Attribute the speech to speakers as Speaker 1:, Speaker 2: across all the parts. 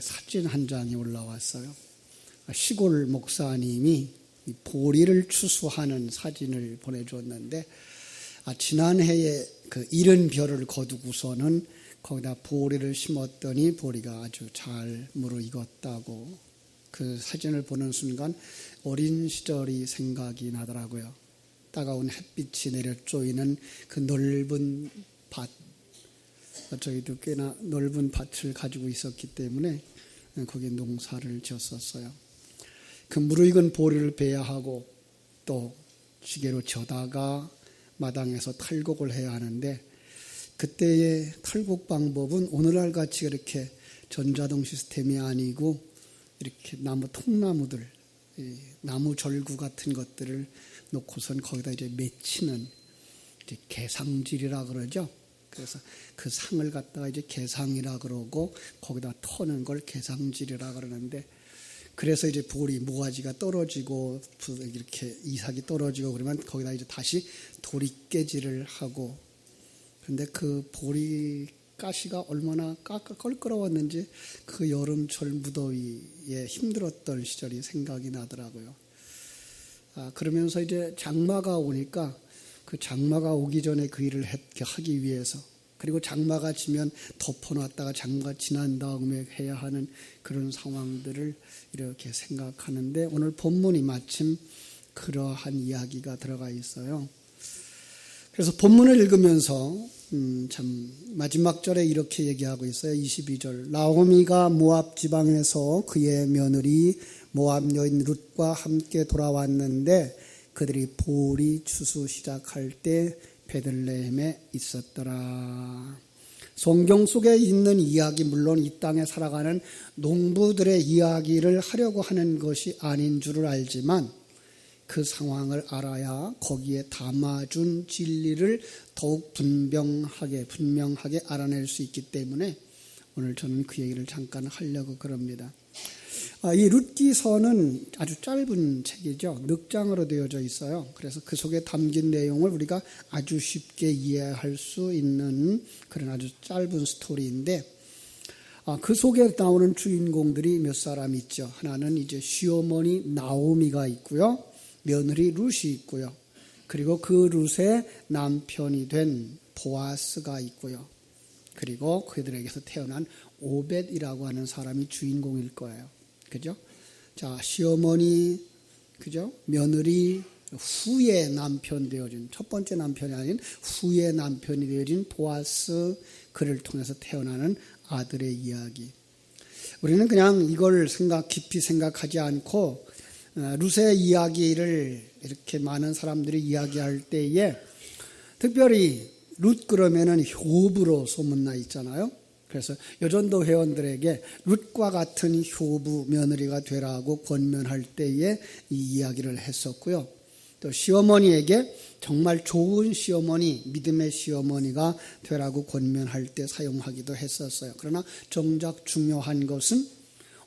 Speaker 1: 사진 한 장이 올라왔어요. 시골 목사님이 보리를 추수하는 사진을 보내줬는데, 지난해에 그 이른 벼를 거두고서는 거기다 보리를 심었더니 보리가 아주 잘 무르익었다고, 그 사진을 보는 순간 어린 시절이 생각이 나더라고요. 따가운 햇빛이 내려 쪼이는 그 넓은 밭, 저희도 꽤나 넓은 밭을 가지고 있었기 때문에 거기에 농사를 지었었어요. 그 무르익은 보리를 베야 하고 또 시계로 져다가 마당에서 탈곡을 해야 하는데, 그때의 탈곡 방법은 오늘날 같이 이렇게 전자동 시스템이 아니고 이렇게 나무 통나무들, 나무 절구 같은 것들을 놓고선 거기다 이제 맺히는 이제 개상질이라 그러죠. 그래서 그 상을 갖다가 이제 개상이라 그러고 거기다 터는 걸 개상질이라 그러는데, 그래서 이제 보리 모가지가 떨어지고 이렇게 이삭이 떨어지고 그러면 거기다 이제 다시 도리깨질을 하고, 그런데 그 보리 가시가 얼마나 껄끄러웠는지 그 여름철 무더위에 힘들었던 시절이 생각이 나더라고요. 그러면서 이제 장마가 오니까 그 장마가 오기 전에 그 일을 하기 위해서, 그리고 장마가 지면 덮어놨다가 장마가 지난 다음에 해야 하는 그런 상황들을 이렇게 생각하는데, 오늘 본문이 마침 그러한 이야기가 들어가 있어요. 그래서 본문을 읽으면서 참 마지막 절에 이렇게 얘기하고 있어요. 22절. 나오미가 모압 지방에서 그의 며느리 모압 여인 룻과 함께 돌아왔는데 그들이 보리 추수 시작할 때 베들레헴에 있었더라. 성경 속에 있는 이야기, 물론 이 땅에 살아가는 농부들의 이야기를 하려고 하는 것이 아닌 줄을 알지만, 그 상황을 알아야 거기에 담아준 진리를 더욱 분명하게 알아낼 수 있기 때문에 오늘 저는 그 얘기를 잠깐 하려고 그럽니다. 이 룻기서는 아주 짧은 책이죠. 늑장으로 되어져 있어요. 그래서 그 속에 담긴 내용을 우리가 아주 쉽게 이해할 수 있는 그런 아주 짧은 스토리인데, 그 속에 나오는 주인공들이 몇 사람 있죠. 하나는 이제 시어머니 나오미가 있고요. 며느리 룻이 있고요. 그리고 그 룻의 남편이 된 보아스가 있고요. 그리고 그들에게서 태어난 오벳이라고 하는 사람이 주인공일 거예요. 그죠? 자, 시어머니, 그죠? 며느리, 후의 남편 되어진, 첫 번째 남편이 아닌 후의 남편이 되어진 보아스, 그를 통해서 태어나는 아들의 이야기. 우리는 그냥 이걸 깊이 생각하지 않고 룻의 이야기를 이렇게 많은 사람들이 이야기할 때에, 특별히 룻 그러면은 효부로 소문나 있잖아요. 그래서 여전도 회원들에게 룻과 같은 효부 며느리가 되라고 권면할 때에 이 이야기를 했었고요. 또 시어머니에게 정말 좋은 시어머니, 믿음의 시어머니가 되라고 권면할 때 사용하기도 했었어요. 그러나 정작 중요한 것은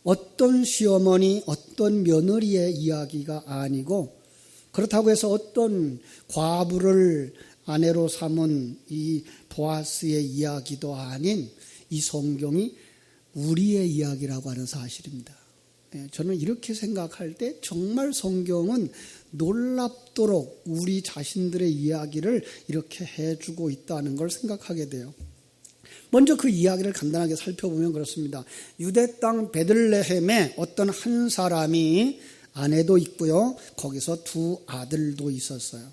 Speaker 1: 어떤 시어머니, 어떤 며느리의 이야기가 아니고, 그렇다고 해서 어떤 과부를 아내로 삼은 이 보아스의 이야기도 아닌 이 성경이 우리의 이야기라고 하는 사실입니다. 저는 이렇게 생각할 때 정말 성경은 놀랍도록 우리 자신들의 이야기를 이렇게 해주고 있다는 걸 생각하게 돼요. 먼저 그 이야기를 간단하게 살펴보면 그렇습니다. 유대 땅 베들레헴에 어떤 한 사람이 아내도 있고요. 거기서 두 아들도 있었어요.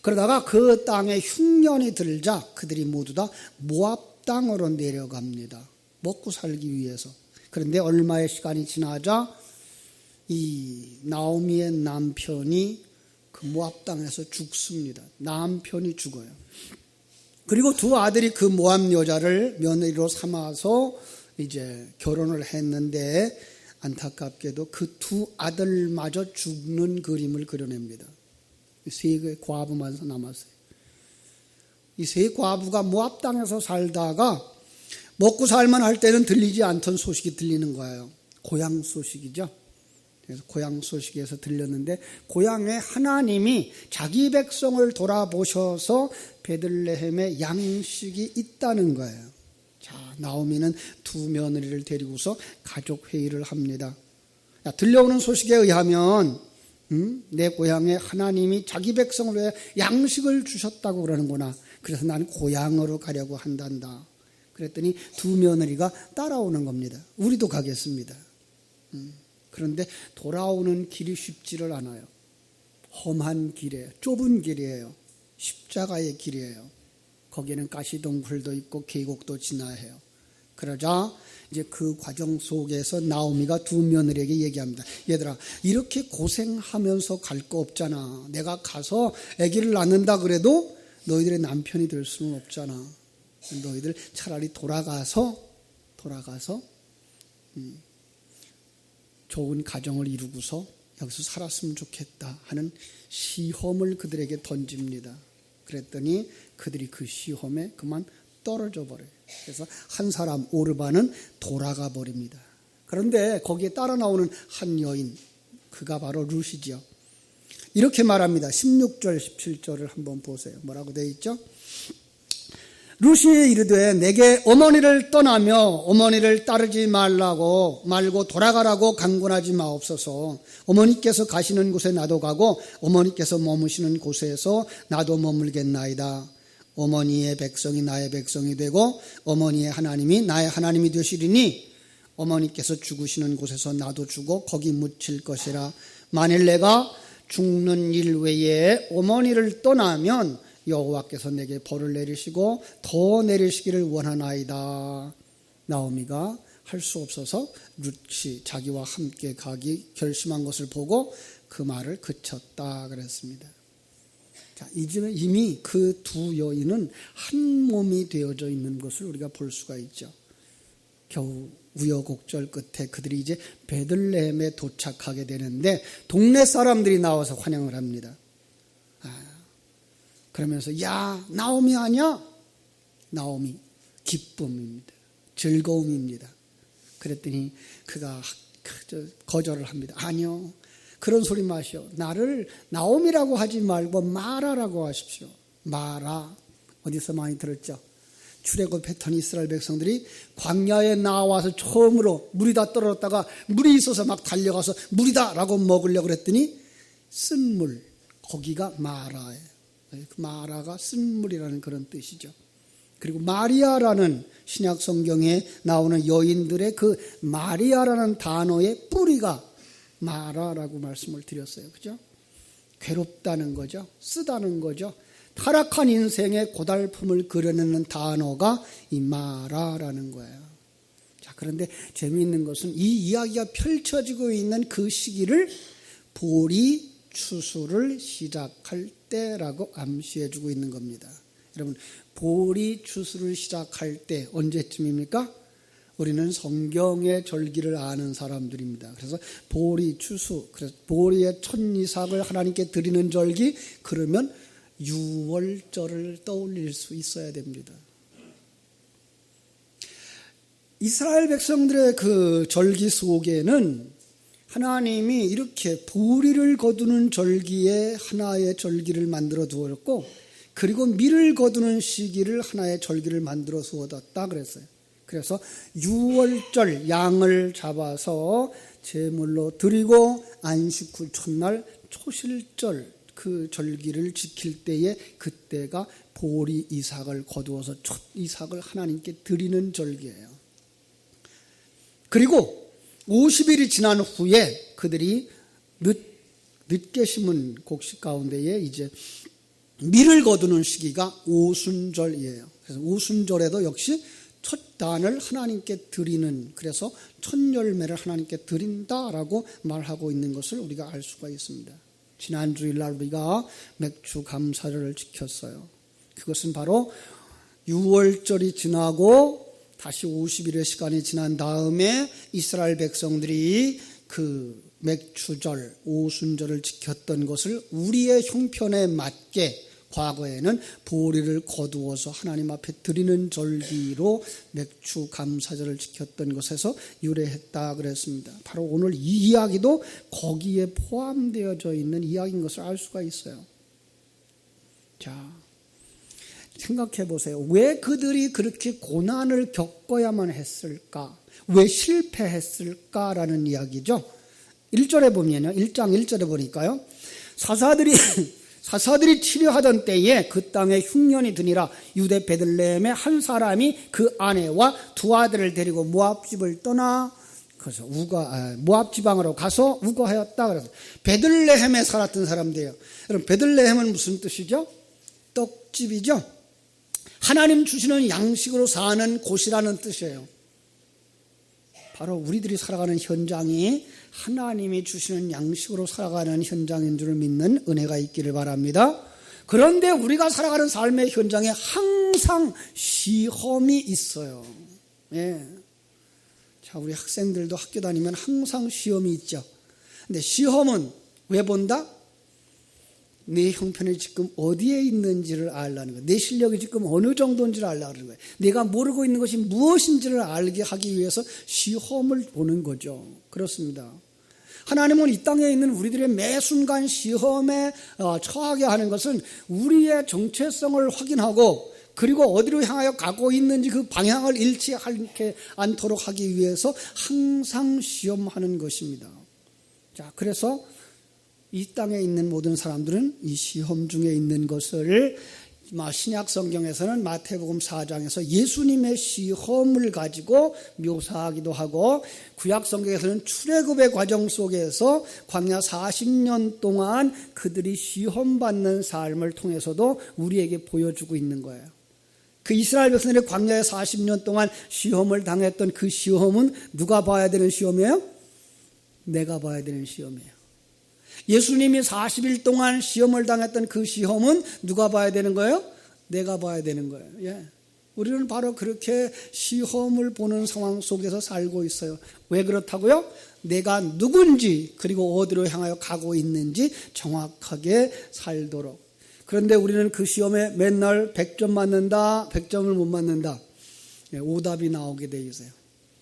Speaker 1: 그러다가 그 땅에 흉년이 들자 그들이 모두 다 모압 땅으로 내려갑니다. 먹고 살기 위해서. 그런데 얼마의 시간이 지나자 이 나오미의 남편이 그 모압 땅에서 죽습니다. 남편이 죽어요. 그리고 두 아들이 그 모압 여자를 며느리로 삼아서 이제 결혼을 했는데, 안타깝게도 그 두 아들마저 죽는 그림을 그려냅니다. 세 과부만 남았어요. 이 세 과부가 모압 땅에서 살다가 먹고 살만 할 때는 들리지 않던 소식이 들리는 거예요. 고향 소식이죠. 그래서 고향 소식에서 들렸는데, 고향에 하나님이 자기 백성을 돌아보셔서 베들레헴에 양식이 있다는 거예요. 자, 나오미는 두 며느리를 데리고서 가족 회의를 합니다. 들려오는 소식에 의하면 내 고향에 하나님이 자기 백성을 위해 양식을 주셨다고 그러는구나. 그래서 나는 고향으로 가려고 한단다. 그랬더니 두 며느리가 따라오는 겁니다. 우리도 가겠습니다. 그런데 돌아오는 길이 쉽지를 않아요. 험한 길이에요. 좁은 길이에요. 십자가의 길이에요. 거기에는 가시덩굴도 있고 계곡도 지나야 해요. 그러자 이제 그 과정 속에서 나오미가 두 며느리에게 얘기합니다. 얘들아, 이렇게 고생하면서 갈 거 없잖아. 내가 가서 아기를 낳는다 그래도 너희들의 남편이 될 수는 없잖아. 너희들 차라리 돌아가서 좋은 가정을 이루고서 여기서 살았으면 좋겠다 하는 시험을 그들에게 던집니다. 그랬더니 그들이 그 시험에 그만 떨어져 버려요. 그래서 한 사람 오르반은 돌아가 버립니다. 그런데 거기에 따라 나오는 한 여인, 그가 바로 룻이죠. 이렇게 말합니다. 16절 17절을 한번 보세요. 뭐라고 되어 있죠? 룻이 이르되 내게 어머니를 떠나며 어머니를 따르지 말고 돌아가라고 강권하지 마옵소서. 어머니께서 가시는 곳에 나도 가고 어머니께서 머무시는 곳에서 나도 머물겠나이다. 어머니의 백성이 나의 백성이 되고 어머니의 하나님이 나의 하나님이 되시리니 어머니께서 죽으시는 곳에서 나도 죽어 거기 묻힐 것이라. 만일 내가 죽는 일 외에 어머니를 떠나면 여호와께서 내게 벌을 내리시고 더 내리시기를 원하나이다. 나오미가 할 수 없어서 룻이 자기와 함께 가기 결심한 것을 보고 그 말을 그쳤다 그랬습니다. 자, 이미 그 두 여인은 한 몸이 되어져 있는 것을 우리가 볼 수가 있죠. 겨우 우여곡절 끝에 그들이 이제 베들레헴에 도착하게 되는데 동네 사람들이 나와서 환영을 합니다. 그러면서 야, 나오미 아니야? 나오미, 기쁨입니다. 즐거움입니다. 그랬더니 그가 거절을 합니다. 아니요, 그런 소리 마시오. 나를 나오미라고 하지 말고 마라라고 하십시오. 마라, 어디서 많이 들었죠? 출애굽 패턴 이스라엘 백성들이 광야에 나와서 처음으로 물이 다 떨어졌다가 물이 있어서 막 달려가서 물이다 라고 먹으려고 그랬더니 쓴물, 거기가 마라예요. 마라가 쓴물이라는 그런 뜻이죠. 그리고 마리아라는 신약 성경에 나오는 여인들의 그 마리아라는 단어의 뿌리가 마라라고 말씀을 드렸어요. 그죠? 괴롭다는 거죠. 쓰다는 거죠. 타락한 인생의 고달픔을 그려내는 단어가 이 마라라는 거예요. 자, 그런데 재미있는 것은 이 이야기가 펼쳐지고 있는 그 시기를 보리 추수를 시작할 때라고 암시해주고 있는 겁니다. 여러분, 보리 추수를 시작할 때 언제쯤입니까? 우리는 성경의 절기를 아는 사람들입니다. 그래서 보리 추수, 그래서 보리의 첫 이삭을 하나님께 드리는 절기, 그러면 유월절을 떠올릴 수 있어야 됩니다. 이스라엘 백성들의 그 절기 속에는 하나님이 이렇게 보리를 거두는 절기에 하나의 절기를 만들어 두었고, 그리고 밀을 거두는 시기를 하나의 절기를 만들어 두었다 그랬어요. 그래서 유월절 양을 잡아서 제물로 드리고 안식 후 첫날 초실절 그 절기를 지킬 때에 그때가 보리 이삭을 거두어서 첫 이삭을 하나님께 드리는 절기예요. 그리고 50일이 지난 후에 그들이 늦게 심은 곡식 가운데에 이제 밀을 거두는 시기가 오순절이에요. 그래서 오순절에도 역시 첫 단을 하나님께 드리는, 그래서 첫 열매를 하나님께 드린다라고 말하고 있는 것을 우리가 알 수가 있습니다. 지난 주일날 우리가 맥주 감사절을 지켰어요. 그것은 바로 6월절이 지나고 다시 50일의 시간이 지난 다음에 이스라엘 백성들이 그 맥주절, 오순절을 지켰던 것을 우리의 형편에 맞게 과거에는 보리를 거두어서 하나님 앞에 드리는 절기로 맥주 감사절을 지켰던 것에서 유래했다 그랬습니다. 바로 오늘 이 이야기도 거기에 포함되어져 있는 이야기인 것을 알 수가 있어요. 자, 생각해 보세요. 왜 그들이 그렇게 고난을 겪어야만 했을까? 왜 실패했을까라는 이야기죠. 1절에 보면요. 1장 1절에 보니까요. 사사들이 치료하던 때에 그 땅에 흉년이 드니라. 유대 베들레헴의 한 사람이 그 아내와 두 아들을 데리고 모압 집을 떠나 그래서 모압 지방으로 가서 우거하였다. 그래서 베들레헴에 살았던 사람들이에요. 여러분 베들레헴은 무슨 뜻이죠? 떡집이죠. 하나님 주시는 양식으로 사는 곳이라는 뜻이에요. 바로 우리들이 살아가는 현장이 하나님이 주시는 양식으로 살아가는 현장인 줄 믿는 은혜가 있기를 바랍니다. 그런데 우리가 살아가는 삶의 현장에 항상 시험이 있어요. 예. 자, 우리 학생들도 학교 다니면 항상 시험이 있죠. 근데 시험은 왜 본다? 내 형편이 지금 어디에 있는지를 알라는 거예요. 내 실력이 지금 어느 정도인지를 알라는 거예요. 내가 모르고 있는 것이 무엇인지를 알게 하기 위해서 시험을 보는 거죠. 그렇습니다. 하나님은 이 땅에 있는 우리들의 매 순간 시험에 처하게 하는 것은 우리의 정체성을 확인하고 그리고 어디로 향하여 가고 있는지 그 방향을 잃지 않도록 하기 위해서 항상 시험하는 것입니다. 자, 그래서 이 땅에 있는 모든 사람들은 이 시험 중에 있는 것을 신약 성경에서는 마태복음 4장에서 예수님의 시험을 가지고 묘사하기도 하고 구약 성경에서는 출애굽의 과정 속에서 광야 40년 동안 그들이 시험받는 삶을 통해서도 우리에게 보여주고 있는 거예요. 그 이스라엘 백성들의 광야에 40년 동안 시험을 당했던 그 시험은 누가 봐야 되는 시험이에요? 내가 봐야 되는 시험이에요. 예수님이 40일 동안 시험을 당했던 그 시험은 누가 봐야 되는 거예요? 내가 봐야 되는 거예요. 예. 우리는 바로 그렇게 시험을 보는 상황 속에서 살고 있어요. 왜 그렇다고요? 내가 누군지 그리고 어디로 향하여 가고 있는지 정확하게 살도록. 그런데 우리는 그 시험에 맨날 100점 맞는다, 100점을 못 맞는다. 예, 오답이 나오게 돼 있어요.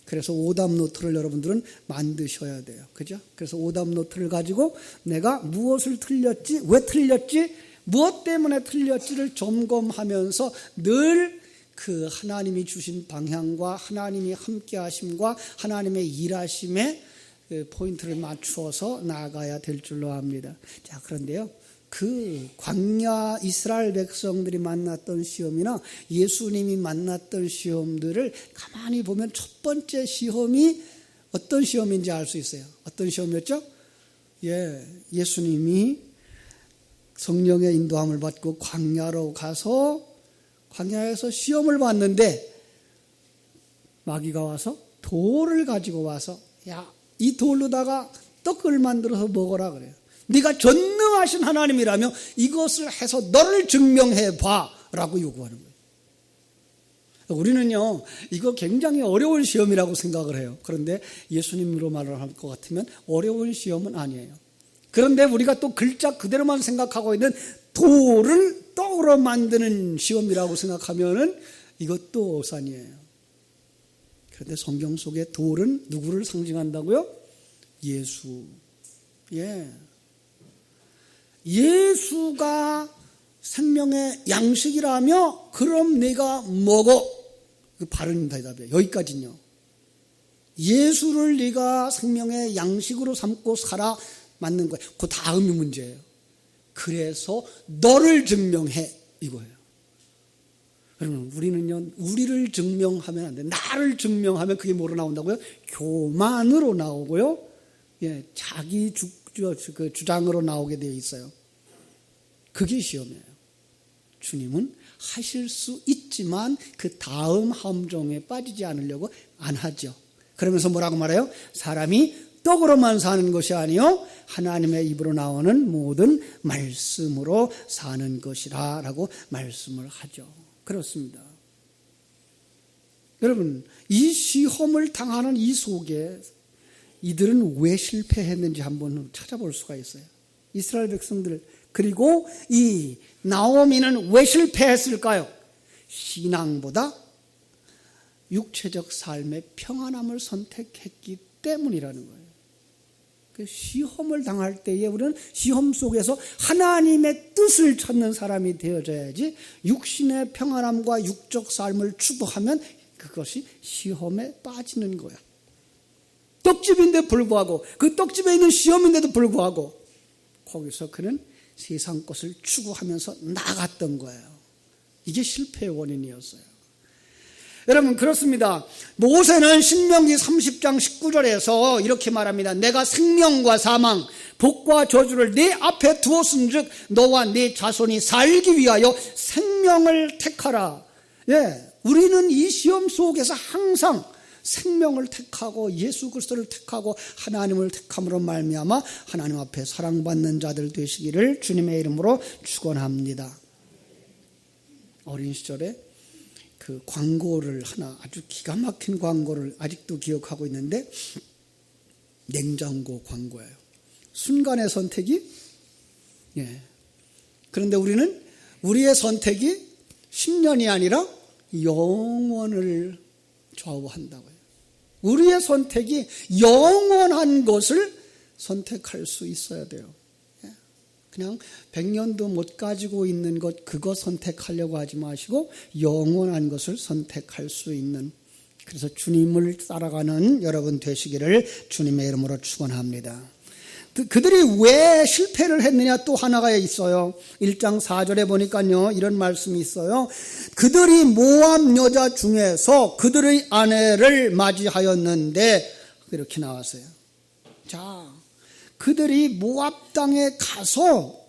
Speaker 1: 그래서 오답 노트를 여러분들은 만드셔야 돼요. 그죠? 그래서 오답 노트를 가지고 내가 무엇을 틀렸지, 왜 틀렸지, 무엇 때문에 틀렸지를 점검하면서 늘 그 하나님이 주신 방향과 하나님이 함께 하심과 하나님의 일하심에 그 포인트를 맞추어서 나아가야 될 줄로 압니다. 자, 그런데요. 그 광야 이스라엘 백성들이 만났던 시험이나 예수님이 만났던 시험들을 가만히 보면 첫 번째 시험이 어떤 시험인지 알 수 있어요. 어떤 시험이었죠? 예, 예수님이 성령의 인도함을 받고 광야로 가서 광야에서 시험을 받는데 마귀가 와서 돌을 가지고 와서 야, 이 돌로다가 떡을 만들어서 먹어라 그래요. 네가 전능하신 하나님이라며 이것을 해서 너를 증명해봐 라고 요구하는 거예요. 우리는요 이거 굉장히 어려운 시험이라고 생각을 해요. 그런데 예수님으로 말을 할 것 같으면 어려운 시험은 아니에요. 그런데 우리가 또 글자 그대로만 생각하고 있는 돌을 떡으로 만드는 시험이라고 생각하면은 이것도 오산이에요. 그런데 성경 속의 돌은 누구를 상징한다고요? 예수. 예. 예수가 생명의 양식이라며 그럼 내가 먹어. 그 바른 대답이에요. 여기까지는요. 예수를 네가 생명의 양식으로 삼고 살아 맞는 거예요. 그 다음이 문제예요. 그래서 너를 증명해 이거예요. 여러분 우리는요 우리를 증명하면 안 돼. 나를 증명하면 그게 뭐로 나온다고요? 교만으로 나오고요. 예, 자기 주장으로 나오게 되어 있어요. 그게 시험이에요. 주님은 하실 수 있지만 그 다음 함정에 빠지지 않으려고 안 하죠. 그러면서 뭐라고 말해요? 사람이 떡으로만 사는 것이 아니요 하나님의 입으로 나오는 모든 말씀으로 사는 것이라 라고 말씀을 하죠. 그렇습니다. 여러분 이 시험을 당하는 이 속에 이들은 왜 실패했는지 한번 찾아볼 수가 있어요. 이스라엘 백성들 그리고 이 나오미는 왜 실패했을까요? 신앙보다 육체적 삶의 평안함을 선택했기 때문이라는 거예요. 시험을 당할 때에 우리는 시험 속에서 하나님의 뜻을 찾는 사람이 되어져야지, 육신의 평안함과 육적 삶을 추구하면 그것이 시험에 빠지는 거야. 떡집인데 불구하고, 그 떡집에 있는 시험인데도 불구하고 거기서 그는 세상 것을 추구하면서 나갔던 거예요. 이게 실패의 원인이었어요. 여러분, 그렇습니다. 모세는 신명기 30장 19절에서 이렇게 말합니다. 내가 생명과 사망, 복과 저주를 네 앞에 두었은즉 너와 네 자손이 살기 위하여 생명을 택하라. 예, 우리는 이 시험 속에서 항상 생명을 택하고 예수 그리스도를 택하고 하나님을 택함으로 말미암아 하나님 앞에 사랑받는 자들 되시기를 주님의 이름으로 축원합니다. 어린 시절에 그 광고를 하나, 아주 기가 막힌 광고를 아직도 기억하고 있는데, 냉장고 광고예요. 순간의 선택이, 그런데 우리는 우리의 선택이 10년이 아니라 영원을 좌우한다고요. 우리의 선택이 영원한 것을 선택할 수 있어야 돼요. 그냥 100년도 못 가지고 있는 것, 그거 선택하려고 하지 마시고 영원한 것을 선택할 수 있는, 그래서 주님을 따라가는 여러분 되시기를 주님의 이름으로 축원합니다. 그들이 왜 실패를 했느냐, 또 하나가 있어요. 1장 4절에 보니까요, 이런 말씀이 있어요. 그들이 모압 여자 중에서 그들의 아내를 맞이하였는데, 이렇게 나왔어요. 자, 그들이 모압 땅에 가서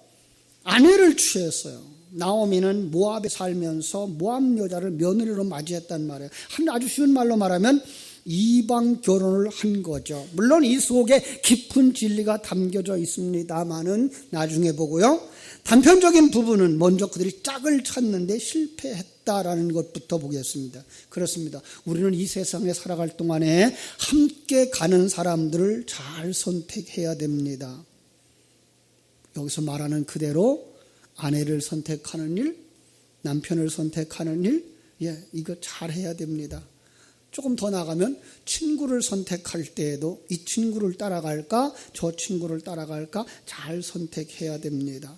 Speaker 1: 아내를 취했어요. 나오미는 모압에 살면서 모압 여자를 며느리로 맞이했단 말이에요. 아주 쉬운 말로 말하면 이방 결혼을 한 거죠. 물론 이 속에 깊은 진리가 담겨져 있습니다만은 나중에 보고요. 단편적인 부분은 먼저 그들이 짝을 찾는데 실패했다라는 것부터 보겠습니다. 그렇습니다. 우리는 이 세상에 살아갈 동안에 함께 가는 사람들을 잘 선택해야 됩니다. 여기서 말하는 그대로 아내를 선택하는 일, 남편을 선택하는 일, 이거 잘 해야 됩니다. 조금 더 나가면 친구를 선택할 때에도 이 친구를 따라갈까, 저 친구를 따라갈까 잘 선택해야 됩니다.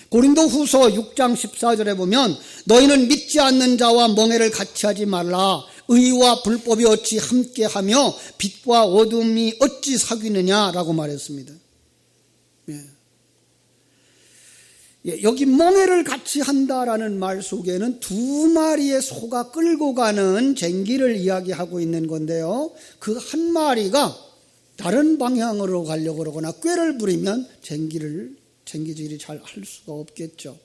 Speaker 1: 고린도후서 6장 14절에 보면 너희는 믿지 않는 자와 멍에를 같이 하지 말라. 의와 불법이 어찌 함께하며 빛과 어둠이 어찌 사귀느냐라고 말했습니다. 여기 멍에를 같이 한다라는 말 속에는 두 마리의 소가 끌고 가는 쟁기를 이야기하고 있는 건데요. 그 한 마리가 다른 방향으로 가려고 그러거나 꾀를 부리면 쟁기질이 잘 할 수가 없겠죠.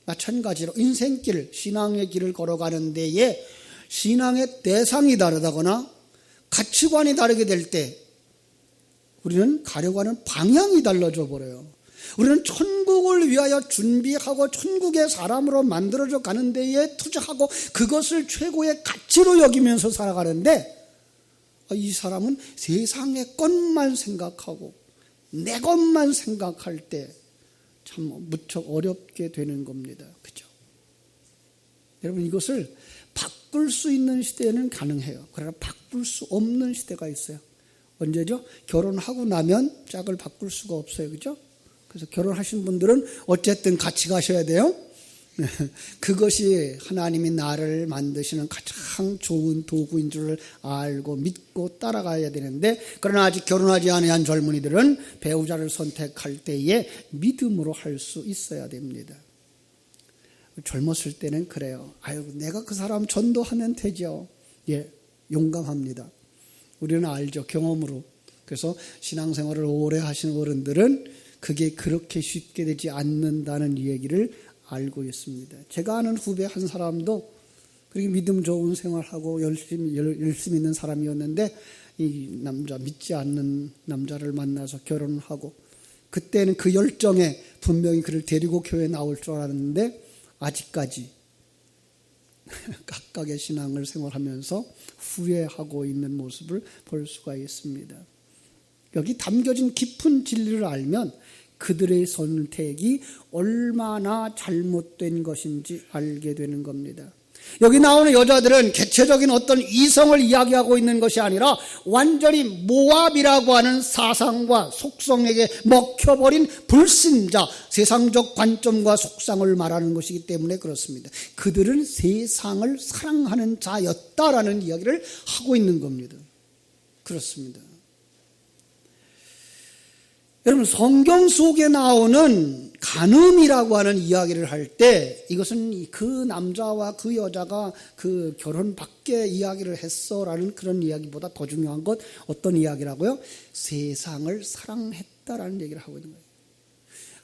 Speaker 1: 마찬가지로 인생길, 신앙의 길을 걸어가는 데에 신앙의 대상이 다르다거나 가치관이 다르게 될 때 우리는 가려고 하는 방향이 달라져 버려요. 우리는 천국을 위하여 준비하고 천국의 사람으로 만들어져 가는 데에 투자하고 그것을 최고의 가치로 여기면서 살아가는데, 이 사람은 세상의 것만 생각하고 내 것만 생각할 때 참 무척 어렵게 되는 겁니다. 그죠? 여러분, 이것을 바꿀 수 있는 시대에는 가능해요. 그러나 바꿀 수 없는 시대가 있어요. 언제죠? 결혼하고 나면 짝을 바꿀 수가 없어요. 그죠? 그래서 결혼하신 분들은 어쨌든 같이 가셔야 돼요. 그것이 하나님이 나를 만드시는 가장 좋은 도구인 줄 알고 믿고 따라가야 되는데, 그러나 아직 결혼하지 않은 젊은이들은 배우자를 선택할 때에 믿음으로 할 수 있어야 됩니다. 젊었을 때는 그래요. 내가 그 사람 전도하면 되죠. 용감합니다. 우리는 알죠, 경험으로. 그래서 신앙생활을 오래 하신 어른들은 그게 그렇게 쉽게 되지 않는다는 얘기를 알고 있습니다. 제가 아는 후배 한 사람도 그렇게 믿음 좋은 생활하고 열심히 있는 사람이었는데, 이 남자, 믿지 않는 남자를 만나서 결혼하고, 그때는 그 열정에 분명히 그를 데리고 교회에 나올 줄 알았는데 아직까지 각각의 신앙을 생활하면서 후회하고 있는 모습을 볼 수가 있습니다. 여기 담겨진 깊은 진리를 알면 그들의 선택이 얼마나 잘못된 것인지 알게 되는 겁니다. 여기 나오는 여자들은 개체적인 어떤 이성을 이야기하고 있는 것이 아니라 완전히 모압이라고 하는 사상과 속성에게 먹혀버린 불신자, 세상적 관점과 속상을 말하는 것이기 때문에 그렇습니다. 그들은 세상을 사랑하는 자였다라는 이야기를 하고 있는 겁니다. 그렇습니다. 여러분, 성경 속에 나오는 간음이라고 하는 이야기를 할 때 이것은 그 남자와 그 여자가 그 결혼 밖에 이야기를 했어라는 그런 이야기보다 더 중요한 것 어떤 이야기라고요? 세상을 사랑했다라는 얘기를 하고 있는 거예요.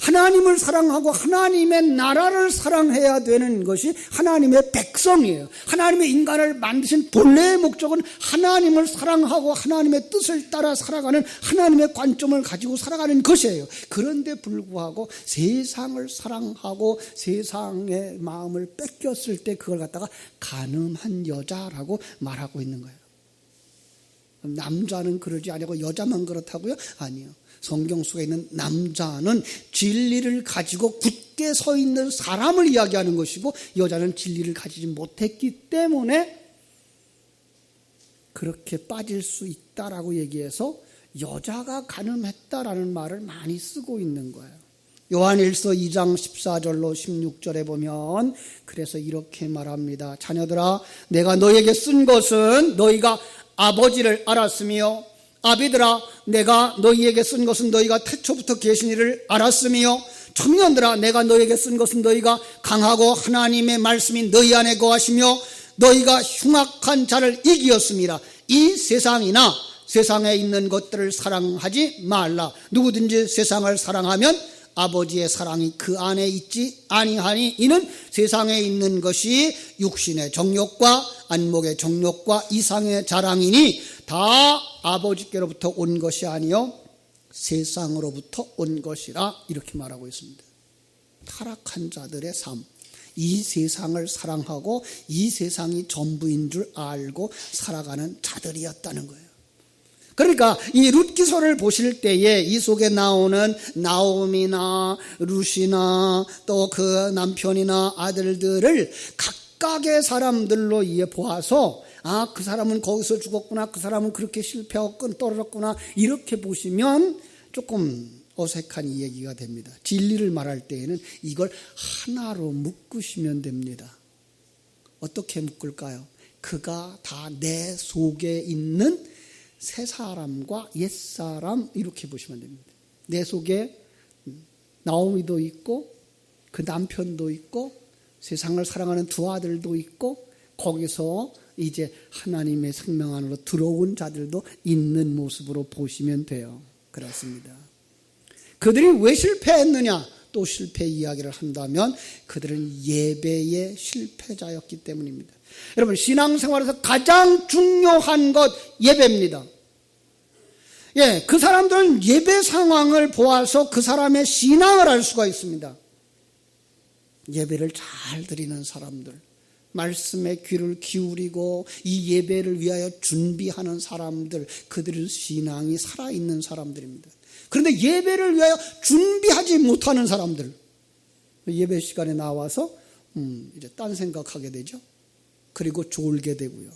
Speaker 1: 하나님을 사랑하고 하나님의 나라를 사랑해야 되는 것이 하나님의 백성이에요. 하나님의 인간을 만드신 본래의 목적은 하나님을 사랑하고 하나님의 뜻을 따라 살아가는 하나님의 관점을 가지고 살아가는 것이에요. 그런데 불구하고 세상을 사랑하고 세상의 마음을 뺏겼을 때 그걸 갖다가 간음한 여자라고 말하고 있는 거예요. 남자는 그러지 아니고 여자만 그렇다고요? 아니요. 성경 속에 있는 남자는 진리를 가지고 굳게 서 있는 사람을 이야기하는 것이고 여자는 진리를 가지지 못했기 때문에 그렇게 빠질 수 있다라고 얘기해서 여자가 간음했다라는 말을 많이 쓰고 있는 거예요. 요한일서 2장 14절로 16절에 보면 그래서 이렇게 말합니다. 자녀들아, 내가 너에게 쓴 것은 너희가 아버지를 알았으며 아비들아, 내가 너희에게 쓴 것은 너희가 태초부터 계신 이를 알았으며 청년들아, 내가 너희에게 쓴 것은 너희가 강하고 하나님의 말씀이 너희 안에 거하시며 너희가 흉악한 자를 이기었습니다. 이 세상이나 세상에 있는 것들을 사랑하지 말라. 누구든지 세상을 사랑하면 아버지의 사랑이 그 안에 있지 아니하니 이는 세상에 있는 것이 육신의 정욕과 안목의 정욕과 이상의 자랑이니 다 아버지께로부터 온 것이 아니요 세상으로부터 온 것이라 이렇게 말하고 있습니다. 타락한 자들의 삶, 이 세상을 사랑하고 이 세상이 전부인 줄 알고 살아가는 자들이었다는 거예요. 그러니까 이 룻기서를 보실 때에 이 속에 나오는 나오미나 룻이나 또 그 남편이나 아들들을 각각의 사람들로 이해 보아서 아, 그 사람은 거기서 죽었구나, 그 사람은 그렇게 실패하고 떨어졌구나 이렇게 보시면 조금 어색한 이야기가 됩니다. 진리를 말할 때에는 이걸 하나로 묶으시면 됩니다. 어떻게 묶을까요? 그가 다 내 속에 있는 새 사람과 옛 사람 이렇게 보시면 됩니다. 내 속에 나오미도 있고 그 남편도 있고 세상을 사랑하는 두 아들도 있고 거기서 이제 하나님의 생명 안으로 들어온 자들도 있는 모습으로 보시면 돼요. 그렇습니다. 그들이 왜 실패했느냐? 또 실패 이야기를 한다면 그들은 예배의 실패자였기 때문입니다. 여러분, 신앙생활에서 가장 중요한 것 예배입니다. 예, 그 사람들은 예배 상황을 보아서 그 사람의 신앙을 알 수가 있습니다. 예배를 잘 드리는 사람들, 말씀에 귀를 기울이고 이 예배를 위하여 준비하는 사람들, 그들의 신앙이 살아있는 사람들입니다. 그런데 예배를 위하여 준비하지 못하는 사람들, 예배 시간에 나와서 이제 딴 생각하게 되죠. 그리고 졸게 되고요.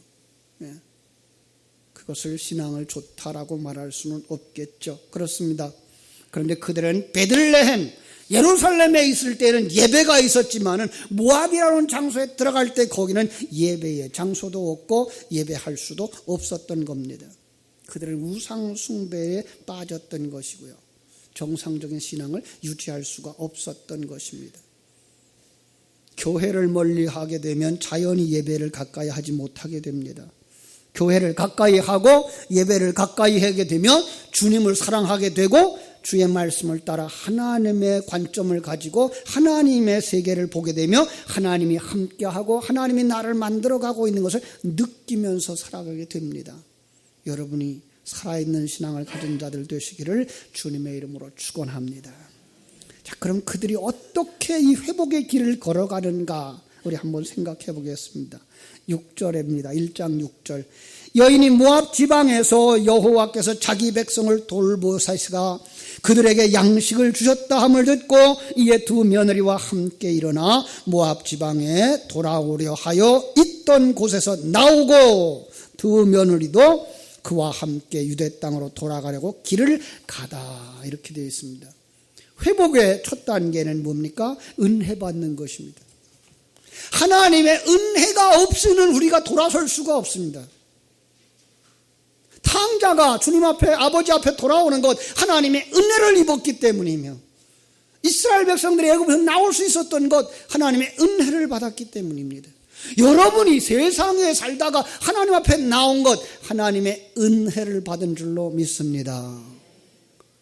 Speaker 1: 네. 그것을 신앙을 좋다라고 말할 수는 없겠죠. 그렇습니다. 그런데 그들은 베들레헴, 예루살렘에 있을 때는 예배가 있었지만은 모압이라는 장소에 들어갈 때 거기는 예배의 장소도 없고 예배할 수도 없었던 겁니다. 그들은 우상 숭배에 빠졌던 것이고요. 정상적인 신앙을 유지할 수가 없었던 것입니다. 교회를 멀리 하게 되면 자연히 예배를 가까이 하지 못하게 됩니다. 교회를 가까이 하고 예배를 가까이 하게 되면 주님을 사랑하게 되고 주의 말씀을 따라 하나님의 관점을 가지고 하나님의 세계를 보게 되며 하나님이 함께하고 하나님이 나를 만들어가고 있는 것을 느끼면서 살아가게 됩니다. 여러분이 살아있는 신앙을 가진 자들 되시기를 주님의 이름으로 축원합니다. 자, 그럼 그들이 어떻게 이 회복의 길을 걸어가는가 우리 한번 생각해 보겠습니다. 6절입니다. 1장 6절. 여인이 모압 지방에서 여호와께서 자기 백성을 돌보사시가 그들에게 양식을 주셨다 함을 듣고 이에 두 며느리와 함께 일어나 모압 지방에 돌아오려 하여 있던 곳에서 나오고 두 며느리도 그와 함께 유대 땅으로 돌아가려고 길을 가다. 이렇게 되어 있습니다. 회복의 첫 단계는 뭡니까? 은혜 받는 것입니다. 하나님의 은혜가 없이는 우리가 돌아설 수가 없습니다. 탕자가 주님 앞에, 아버지 앞에 돌아오는 것, 하나님의 은혜를 입었기 때문이며, 이스라엘 백성들이 애굽에서 나올 수 있었던 것, 하나님의 은혜를 받았기 때문입니다. 여러분이 세상에 살다가 하나님 앞에 나온 것, 하나님의 은혜를 받은 줄로 믿습니다.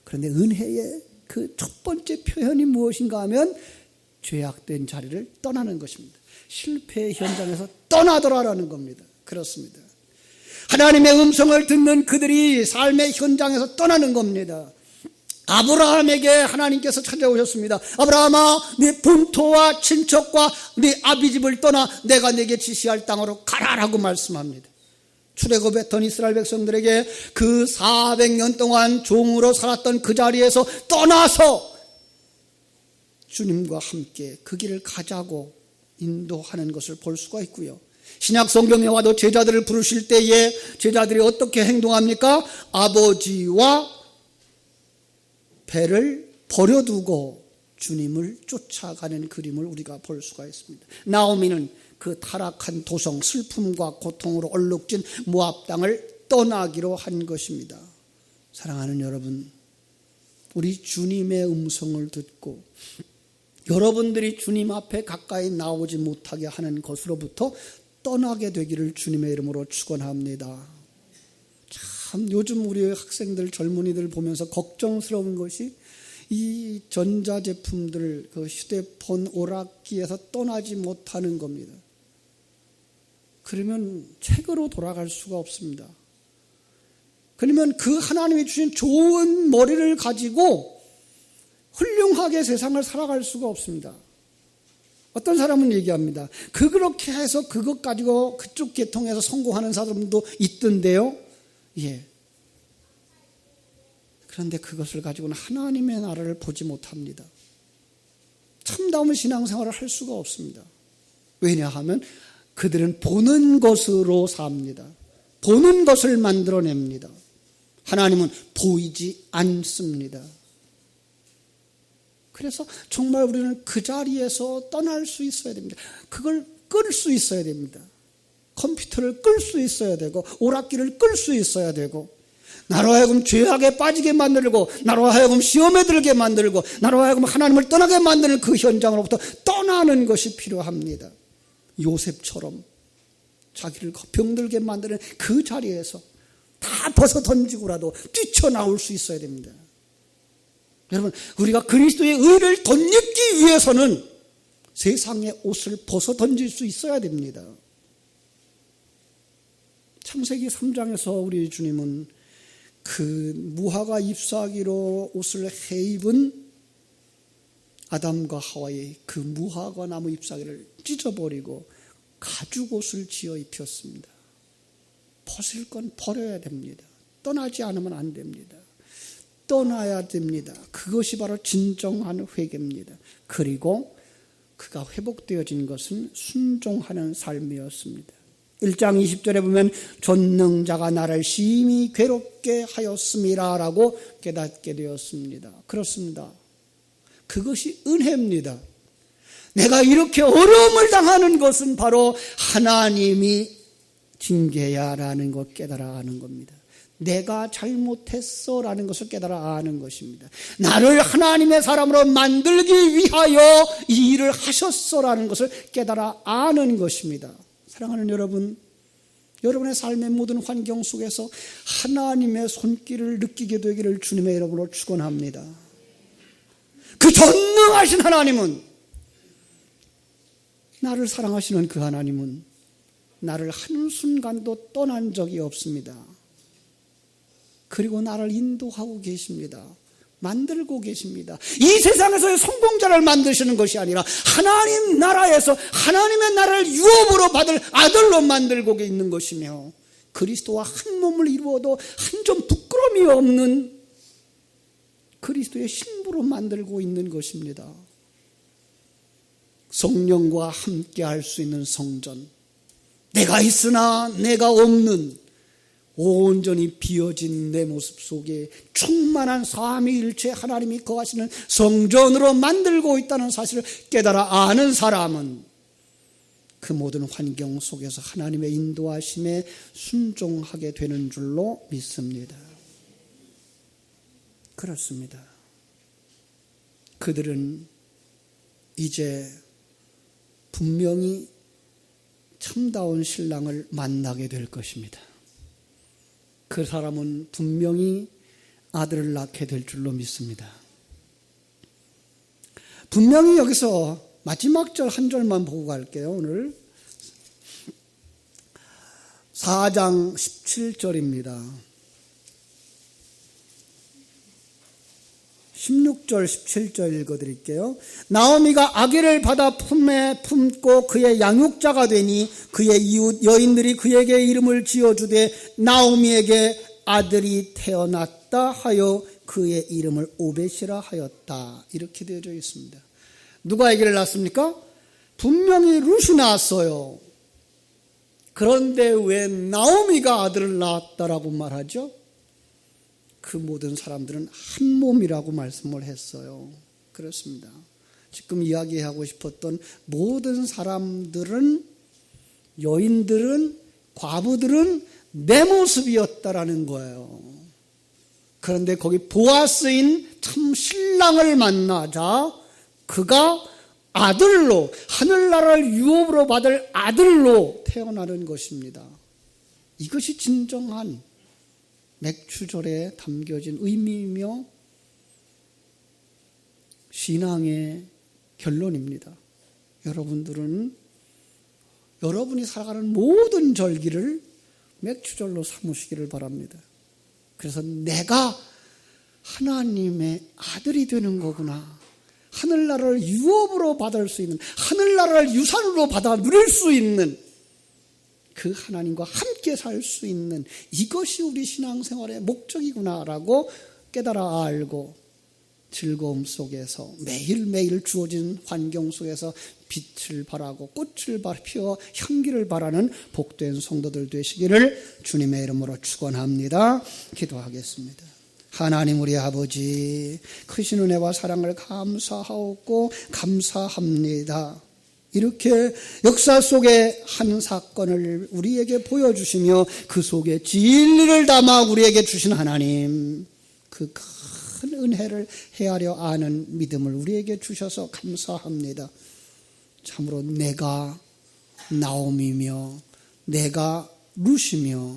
Speaker 1: 그런데 은혜의 그 첫 번째 표현이 무엇인가 하면 죄악된 자리를 떠나는 것입니다. 실패의 현장에서 떠나더라라는 겁니다. 그렇습니다. 하나님의 음성을 듣는 그들이 삶의 현장에서 떠나는 겁니다. 아브라함에게 하나님께서 찾아오셨습니다. 아브라함아, 네 본토와 친척과 네 아비집을 떠나 내가 네게 지시할 땅으로 가라라고 말씀합니다. 출애굽했던 이스라엘 백성들에게 그 400년 동안 종으로 살았던 그 자리에서 떠나서 주님과 함께 그 길을 가자고 인도하는 것을 볼 수가 있고요. 신약 성경에 와도 제자들을 부르실 때에 제자들이 어떻게 행동합니까? 아버지와 배를 버려두고 주님을 쫓아가는 그림을 우리가 볼 수가 있습니다. 나오미는 그 타락한 도성, 슬픔과 고통으로 얼룩진 모압 땅을 떠나기로 한 것입니다. 사랑하는 여러분, 우리 주님의 음성을 듣고 여러분들이 주님 앞에 가까이 나오지 못하게 하는 것으로부터 떠나게 되기를 주님의 이름으로 축원합니다. 참 요즘 우리 학생들, 젊은이들 보면서 걱정스러운 것이 이 전자제품들, 그 휴대폰, 오락기에서 떠나지 못하는 겁니다. 그러면 책으로 돌아갈 수가 없습니다. 그러면 그 하나님이 주신 좋은 머리를 가지고 훌륭하게 세상을 살아갈 수가 없습니다. 어떤 사람은 얘기합니다. 그렇게 해서 그것 가지고 그쪽 계통에서 성공하는 사람도 있던데요. 예. 그런데 그것을 가지고는 하나님의 나라를 보지 못합니다. 참다운 신앙생활을 할 수가 없습니다. 왜냐하면 그들은 보는 것으로 삽니다. 보는 것을 만들어냅니다. 하나님은 보이지 않습니다. 그래서 정말 우리는 그 자리에서 떠날 수 있어야 됩니다. 그걸 끌 수 있어야 됩니다. 컴퓨터를 끌 수 있어야 되고 오락기를 끌 수 있어야 되고 나로 하여금 죄악에 빠지게 만들고 나로 하여금 시험에 들게 만들고 나로 하여금 하나님을 떠나게 만드는 그 현장으로부터 떠나는 것이 필요합니다. 요셉처럼 자기를 병들게 만드는 그 자리에서 다 벗어 던지고라도 뛰쳐나올 수 있어야 됩니다. 여러분, 우리가 그리스도의 의를 덧입기 위해서는 세상의 옷을 벗어 던질 수 있어야 됩니다. 창세기 3장에서 우리 주님은 그 무화과 잎사귀로 옷을 해입은 아담과 하와의 그 무화과 나무 잎사귀를 찢어버리고 가죽옷을 지어 입혔습니다. 벗을 건 버려야 됩니다. 떠나지 않으면 안 됩니다. 떠나야 됩니다. 그것이 바로 진정한 회개입니다. 그리고 그가 회복되어진 것은 순종하는 삶이었습니다. 1장 20절에 보면 전능자가 나를 심히 괴롭게 하였음이라 라고 깨닫게 되었습니다. 그렇습니다. 그것이 은혜입니다. 내가 이렇게 어려움을 당하는 것은 바로 하나님이 징계야라는 것 깨달아 아는 겁니다. 내가 잘못했어 라는 것을 깨달아 아는 것입니다. 나를 하나님의 사람으로 만들기 위하여 이 일을 하셨어 라는 것을 깨달아 아는 것입니다. 사랑하는 여러분, 여러분의 삶의 모든 환경 속에서 하나님의 손길을 느끼게 되기를 주님의 이름으로 축원합니다. 그 전능하신 하나님은, 나를 사랑하시는 그 하나님은 나를 한순간도 떠난 적이 없습니다. 그리고 나를 인도하고 계십니다. 만들고 계십니다. 이 세상에서의 성공자를 만드시는 것이 아니라 하나님 나라에서 하나님의 나라를 유업으로 받을 아들로 만들고 있는 것이며 그리스도와 한 몸을 이루어도 한 점 부끄러움이 없는 그리스도의 신부로 만들고 있는 것입니다. 성령과 함께 할 수 있는 성전, 내가 있으나 내가 없는 온전히 비어진 내 모습 속에 충만한 삼위일체 하나님이 거하시는 성전으로 만들고 있다는 사실을 깨달아 아는 사람은 그 모든 환경 속에서 하나님의 인도하심에 순종하게 되는 줄로 믿습니다. 그렇습니다. 그들은 이제 분명히 참다운 신랑을 만나게 될 것입니다. 그 사람은 분명히 아들을 낳게 될 줄로 믿습니다. 분명히 여기서 마지막 절 한 절만 보고 갈게요. 오늘 4장 17절입니다. 16절 17절 읽어드릴게요. 나오미가 아기를 받아 품에 품고 그의 양육자가 되니 그의 이웃 여인들이 그에게 이름을 지어주되 나오미에게 아들이 태어났다 하여 그의 이름을 오벳이라 하였다. 이렇게 되어져 있습니다. 누가 아기를 낳았습니까? 분명히 룻이 낳았어요. 그런데 왜 나오미가 아들을 낳았다라고 말하죠? 그 모든 사람들은 한 몸이라고 말씀을 했어요. 그렇습니다. 지금 이야기하고 싶었던 모든 사람들은, 여인들은, 과부들은 내 모습이었다라는 거예요. 그런데 거기 보아스인 참 신랑을 만나자 그가 아들로, 하늘나라를 유업으로 받을 아들로 태어나는 것입니다. 이것이 진정한 맥추절에 담겨진 의미이며 신앙의 결론입니다. 여러분이 살아가는 모든 절기를 맥추절로 삼으시기를 바랍니다. 그래서 내가 하나님의 아들이 되는 거구나. 하늘나라를 유업으로 받을 수 있는, 하늘나라를 유산으로 받아 누릴 수 있는 그 하나님과 함께 살 수 있는 이것이 우리 신앙생활의 목적이구나라고 깨달아 알고 즐거움 속에서 매일매일 주어진 환경 속에서 빛을 발하고 꽃을 피워 향기를 발하는 복된 성도들 되시기를 주님의 이름으로 축원합니다. 기도하겠습니다. 하나님 우리 아버지, 크신 은혜와 사랑을 감사하옵고 감사합니다. 이렇게 역사 속의 한 사건을 우리에게 보여주시며 그 속에 진리를 담아 우리에게 주신 하나님, 그 큰 은혜를 헤아려 아는 믿음을 우리에게 주셔서 감사합니다. 참으로 내가 나옴이며 내가 룻이며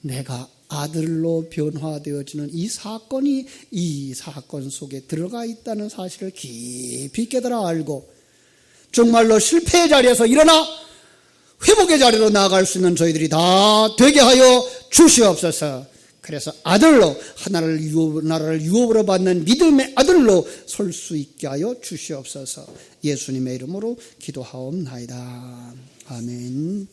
Speaker 1: 내가 아들로 변화되어지는 이 사건이 이 사건 속에 들어가 있다는 사실을 깊이 깨달아 알고 정말로 실패의 자리에서 일어나 회복의 자리로 나아갈 수 있는 저희들이 다 되게 하여 주시옵소서. 그래서 아들로 나라를 유업으로 받는 믿음의 아들로 설 수 있게 하여 주시옵소서. 예수님의 이름으로 기도하옵나이다. 아멘.